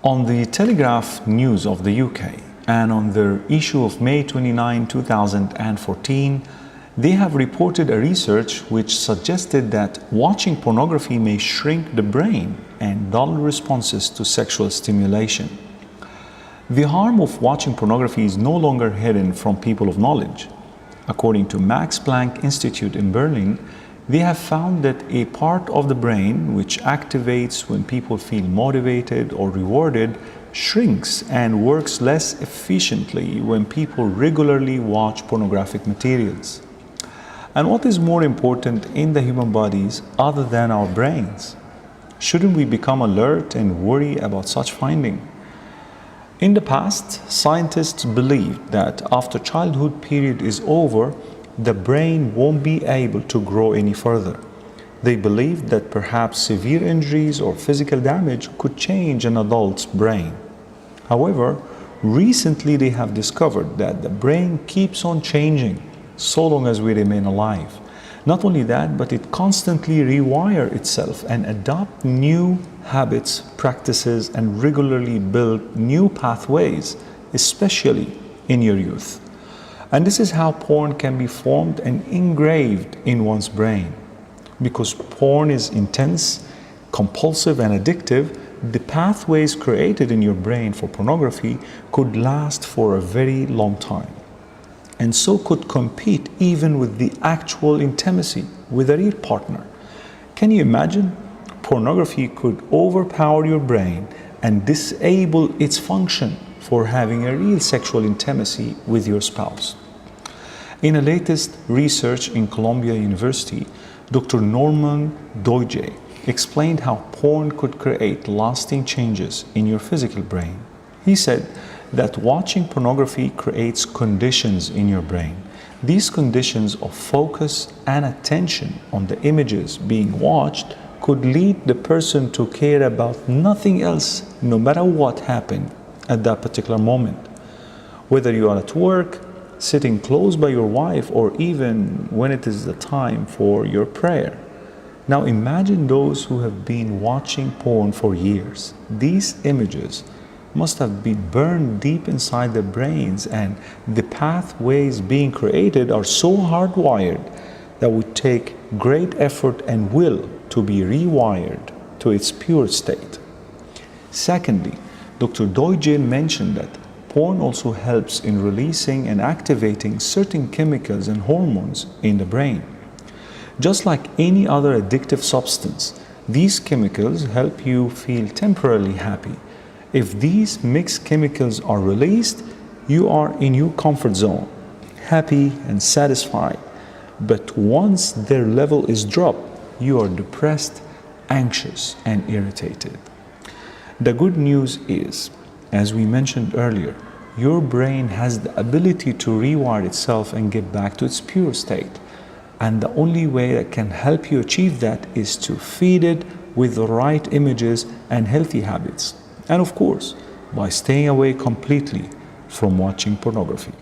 On the Telegraph News of the UK and on their issue of May 29, 2014, they have reported a research which suggested that watching pornography may shrink the brain and dull responses to sexual stimulation. The harm of watching pornography is no longer hidden from people of knowledge. According to Max Planck Institute in Berlin, they have found that a part of the brain which activates when people feel motivated or rewarded shrinks and works less efficiently when people regularly watch pornographic materials. And what is more important in the human bodies other than our brains? Shouldn't we become alert and worry about such finding? In the past, scientists believed that after childhood period is over, the brain won't be able to grow any further. They believed that perhaps severe injuries or physical damage could change an adult's brain. However, recently they have discovered that the brain keeps on changing so long as we remain alive. Not only that, but it constantly rewires itself and adopts new habits, practices, and regularly build new pathways, especially in your youth. And this is how porn can be formed and engraved in one's brain. Because porn is intense, compulsive, and addictive, the pathways created in your brain for pornography could last for a very long time. And so could compete even with the actual intimacy with a real partner. Can you imagine? Pornography could overpower your brain and disable its function for having a real sexual intimacy with your spouse. In a latest research in Columbia University, Dr. Norman Doidge explained how porn could create lasting changes in your physical brain. He said that watching pornography creates conditions in your brain. These conditions of focus and attention on the images being watched could lead the person to care about nothing else, no matter what happened at that particular moment. Whether you are at work, sitting close by your wife, or even when it is the time for your prayer. Now imagine those who have been watching porn for years. These images must have been burned deep inside their brains, and the pathways being created are so hardwired that would take great effort and will to be rewired to its pure state. Secondly, Dr. Doidge mentioned that porn also helps in releasing and activating certain chemicals and hormones in the brain. Just like any other addictive substance, these chemicals help you feel temporarily happy. If these mixed chemicals are released, you are in your comfort zone, happy and satisfied. But once their level is dropped, you are depressed, anxious, and irritated. The good news is, as we mentioned earlier, your brain has the ability to rewire itself and get back to its pure state. And the only way that can help you achieve that is to feed it with the right images and healthy habits. And of course, by staying away completely from watching pornography.